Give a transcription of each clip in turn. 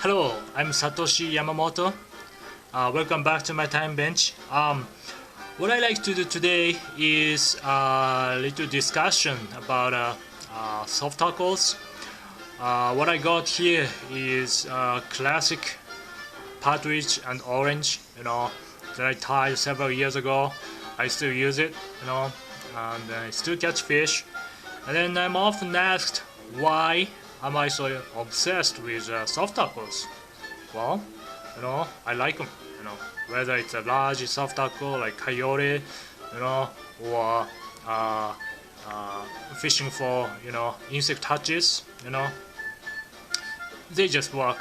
Hello, I'm Satoshi Yamamoto. Welcome back to my time bench. What I like to do today is a little discussion about soft tackles. What I got here is classic partridge and orange, that I tied several years ago. I still use it, and I still catch fish. And then I'm often asked, why am I so obsessed with soft tackles? Well, I like them, whether it's a large soft tackle like coyote, or uh, fishing for, insect touches, they just work.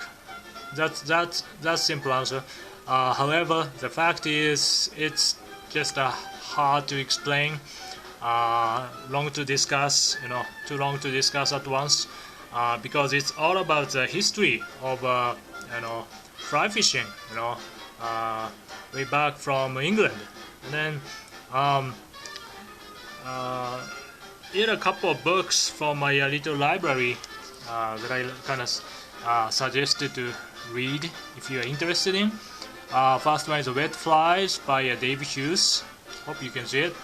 That's simple answer. However, the fact is, it's just hard to explain, long to discuss, too long to discuss at once, because it's all about the history of, fly fishing, way back from England, and then here are a couple of books from my little library that I kind of suggested to read if you are interested in. First one is Wet Flies by Dave Hughes. Hope you can see it.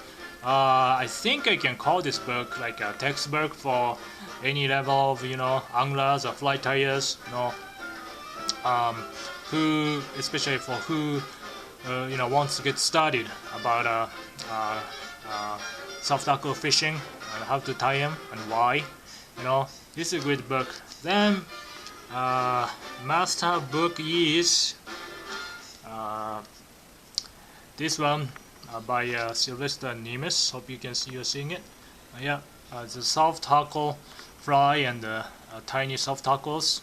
I think I can call this book like a textbook for any level of anglers or fly tyers, who, especially for who wants to get started about soft tackle fishing and how to tie them and why. This is a great book. Then master book is this one by Sylvester Nimes. Hope you can see you're seeing it. The Soft-Hackle fry and tiny soft tackles.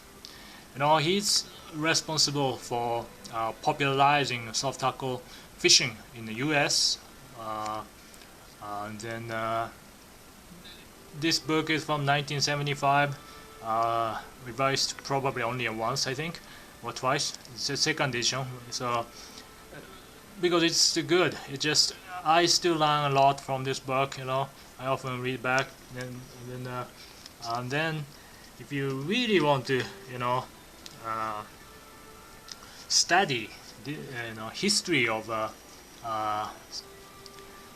He's responsible for popularizing soft tackle fishing in the U.S. And then this book is from 1975, revised probably only once, I think, or twice. It's a second edition, so because it's good. I still learn a lot from this book. I often read back, and then if you really want to, study the history of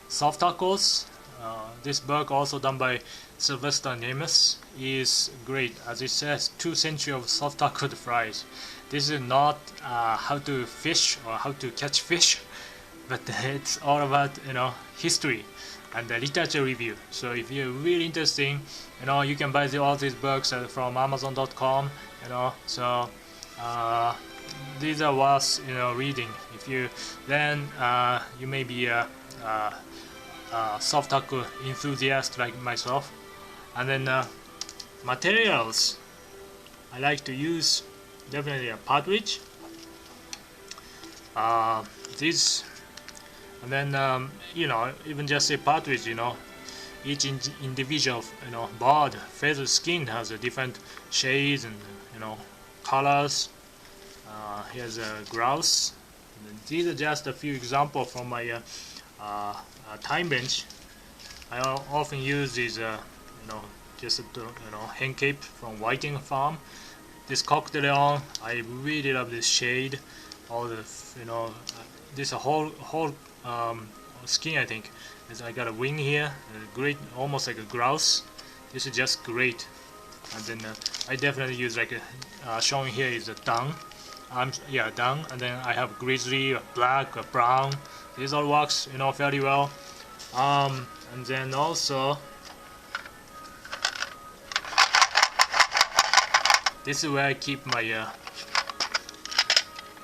soft tackles, this book, also done by Sylvester Nimes, is great. As it says, 2 centuries of soft tackled fries. This is not how to fish or how to catch fish, but it's all about history and the literature review. So if you're really interested, you can buy all these books from Amazon.com. So these are worth reading. If you then you may be a soft tackle enthusiast like myself. And then materials I like to use, definitely a partridge. This, and then even just a partridge. Each individual bird feather skin has a different shades and colors. Here's a grouse. And these are just a few examples from my time bench. I often use these just hen cape from Whiting Farm. This cocktail, I really love this shade. All the this whole skin, I think. I got a wing here, great, almost like a grouse. This is just great. And then I definitely use like showing here is a dun. Dun. And then I have grizzly, black, brown. This all works fairly well. And then also this is where I keep my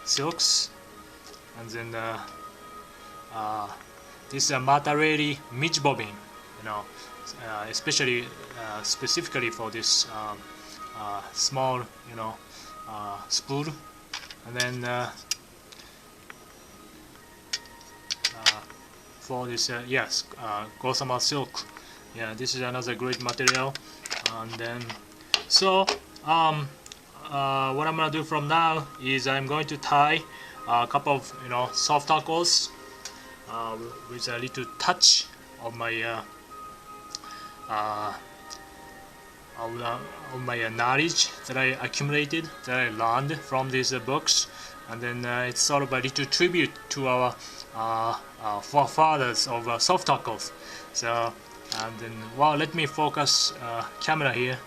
silks. And then this is a Matarelli midge bobbin, especially specifically for this small spool. And then for this gossamer silk, this is another great material. And then so what I'm gonna do from now is I'm going to tie a couple of soft tackles with a little touch of my of my knowledge that I accumulated, that I learned from these books, and then it's sort of a little tribute to our forefathers of soft-hackles. So, and then, well, let me focus camera here.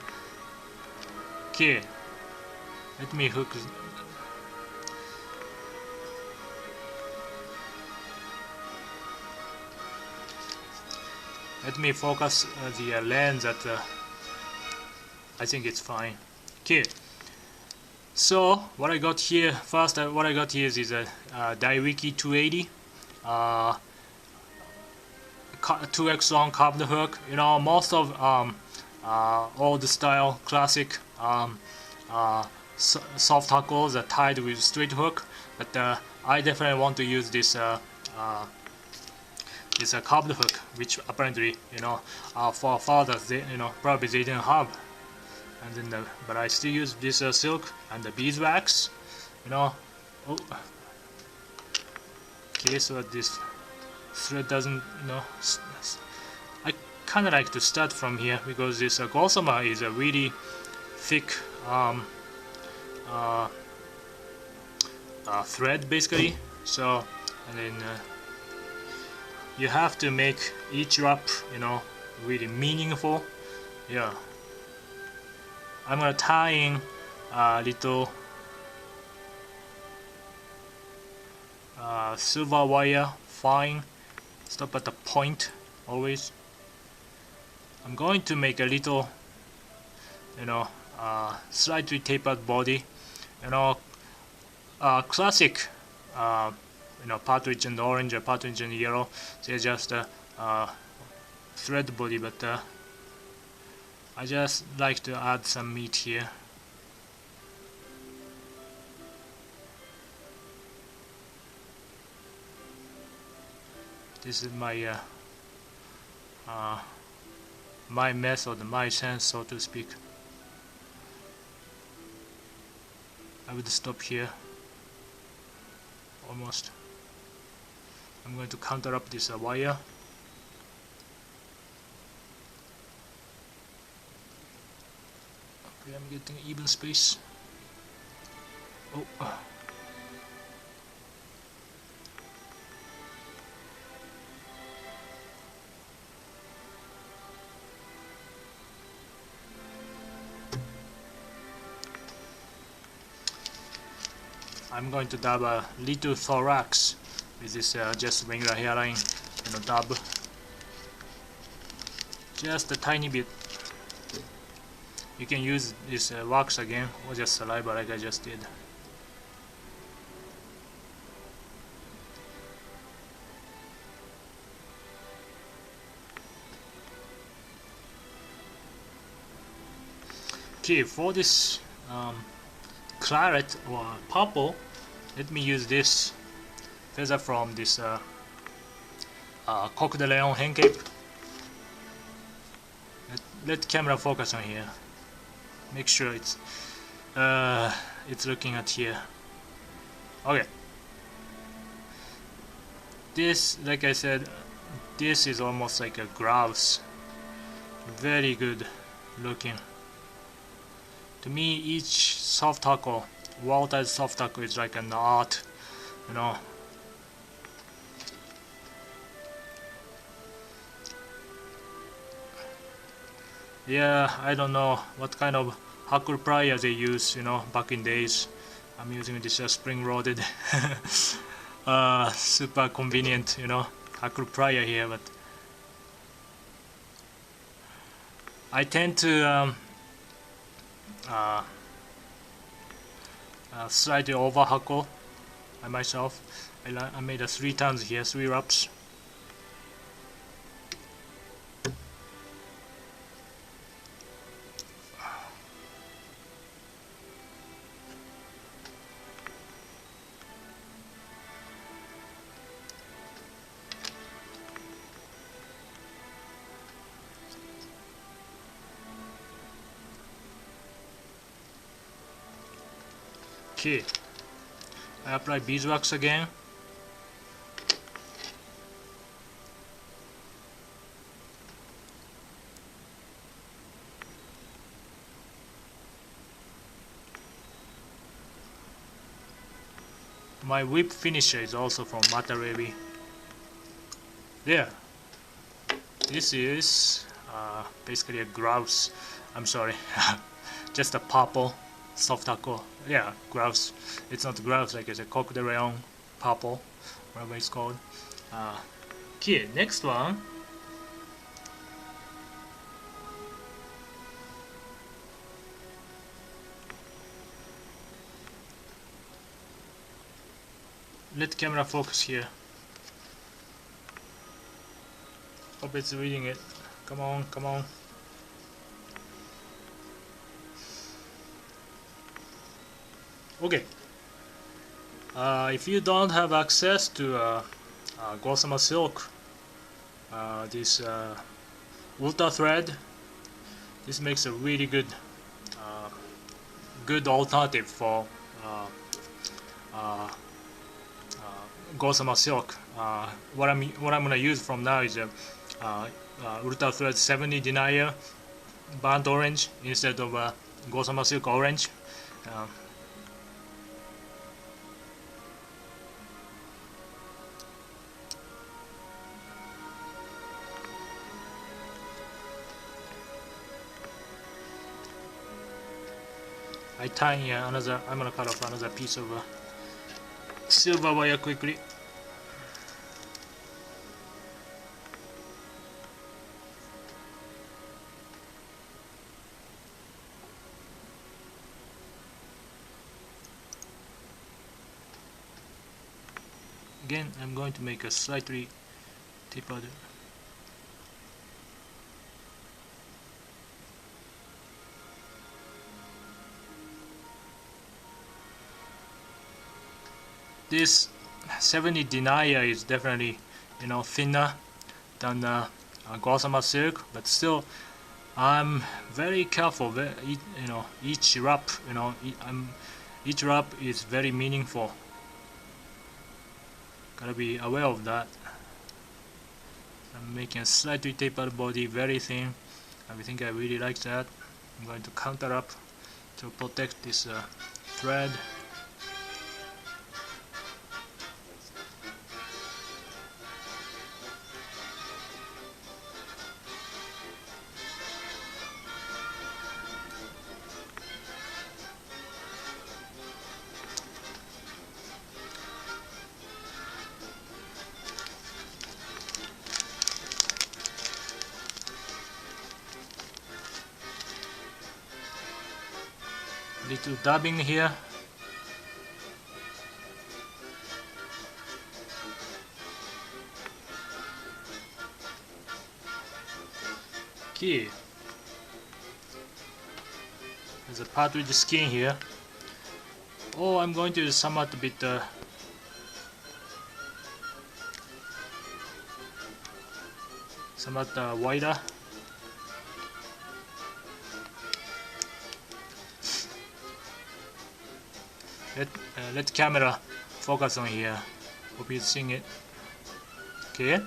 Okay, let me hook. Let me focus the lens at I think it's fine. Okay, so what I got here first, what I got here is a Daiwiki 280 2x long carved hook. You know, most of old style classic soft hackles are tied with straight hook, but I definitely want to use this this carved hook, which apparently, you know, for fathers, they, you know, probably they didn't have. And then but I still use this silk and the beeswax, you know. Oh, okay, so this thread doesn't, you know, I kind of like to start from here because this gossamer is a really thick thread basically. So, and then you have to make each wrap, you know, really meaningful. Yeah, I'm gonna tie in a little silver wire, fine, stop at the point always. I'm going to make a little, you know, slightly tapered body, you know, classic, you know, partridge and orange or partridge and yellow, they're just thread body, but I just like to add some meat here. This is my my method, my sense, so to speak. I would stop here almost. I'm going to counter up this wire. Okay, I'm getting even space. Oh. I'm going to dab a little thorax with this just regular hairline, you know, dab. Just a tiny bit. You can use this wax again or just saliva like I just did. Okay, for this claret or purple, let me use this feather from this Coq de Leon hen cape. Let camera focus on here. Make sure it's looking at here. Okay. This, like I said, this is almost like a grouse. Very good looking. To me, each soft hackle, watertight soft hackle, is like an art, you know. Yeah, I don't know what kind of hackle plier they use, you know, back in days. I'm using this spring-loaded, super convenient, you know, hackle plier here, but I tend to slightly over hackle by myself. I made a 3 turns here, 3 wraps. Okay, I apply beeswax again. my whip finisher is also from Matarebi. There. This is basically a grouse. I'm sorry, just a purple Soft-Hackle. Yeah, grouse. It's not grouse, like it's a Coq de Leon purple, whatever it's called. Okay, next one. Let camera focus here. Hope it's reading it. Come on, come on. Okay. If you don't have access to Gossamer Silk, this Ultra Thread, this makes a really good alternative for Gossamer Silk. What I'm gonna use from now is Ultra Thread 70 Denier burnt orange instead of Gossamer Silk orange. I tie another. I'm gonna cut off another piece of silver wire quickly. Again, I'm going to make a slightly tapered. This 70 Denier is definitely, thinner than Gossamer Silk, but still, I'm very careful. Each wrap, each wrap is very meaningful. Gotta be aware of that. I'm making a slightly tapered body, very thin. I think I really like that. I'm going to counter up to protect this thread. Little dabbing here. Okay. There's a partridge skin here. Oh, I'm going to somewhat a bit wider. Let camera focus on here. Hope you're seeing it. Okay.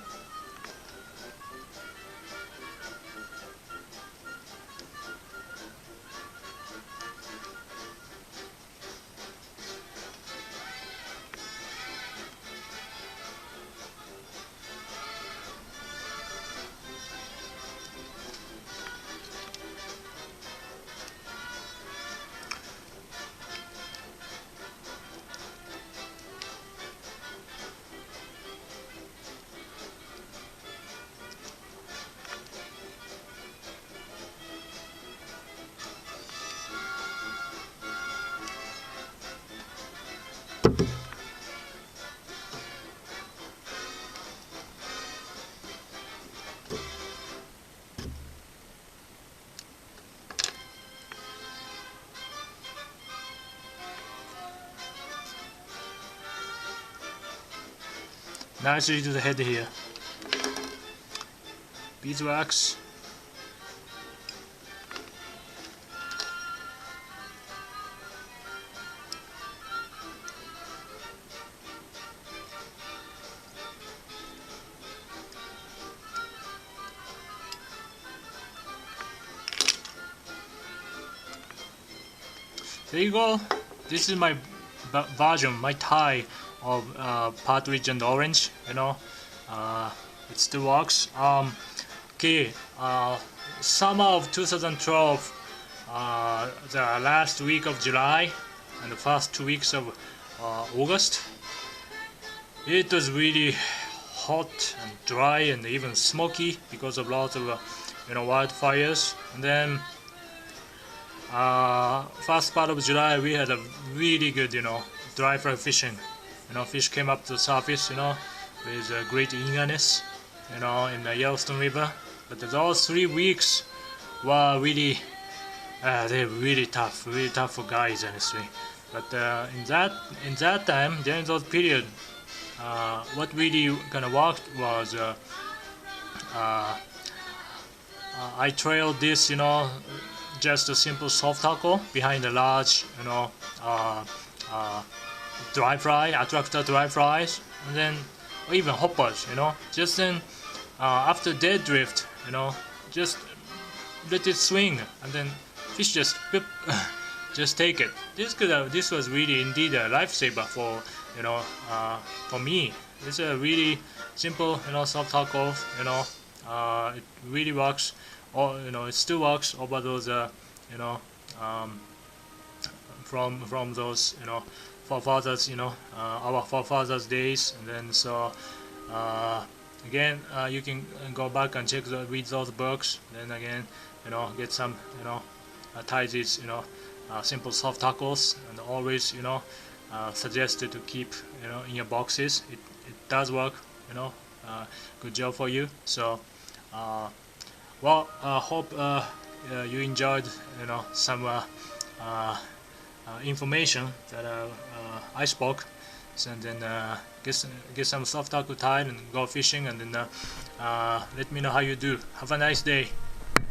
Nicely to the head here. Beeswax. There you go. This is my version, my tie of partridge and orange, it still works. Okay, summer of 2012, the last week of July and the first 2 weeks of August, it was really hot and dry and even smoky because of lots of wildfires. And then first part of July we had a really good dry fry fishing. Fish came up to the surface with great eagerness in the Yellowstone River. But those 3 weeks were really they're really tough for guys, honestly. But in that time, during those period, what really kind of worked was I trailed this, just a simple soft tackle behind a large, dry fry, attractor dry fries, and then or even hoppers, just then after dead drift, just let it swing, and then fish just whip, just take it. This was really indeed a lifesaver for me. It's a really simple soft tackle. It really works. Or it still works over those from those forefathers, our forefathers days. And then so again, you can go back and read those books. Then again, get some tie these simple soft tackles, and always suggested to keep in your boxes. It does work. Good job for you. So well, hope you enjoyed some information that I spoke. So, and then get some soft tackle tied and go fishing, and then let me know how you do. Have a nice day.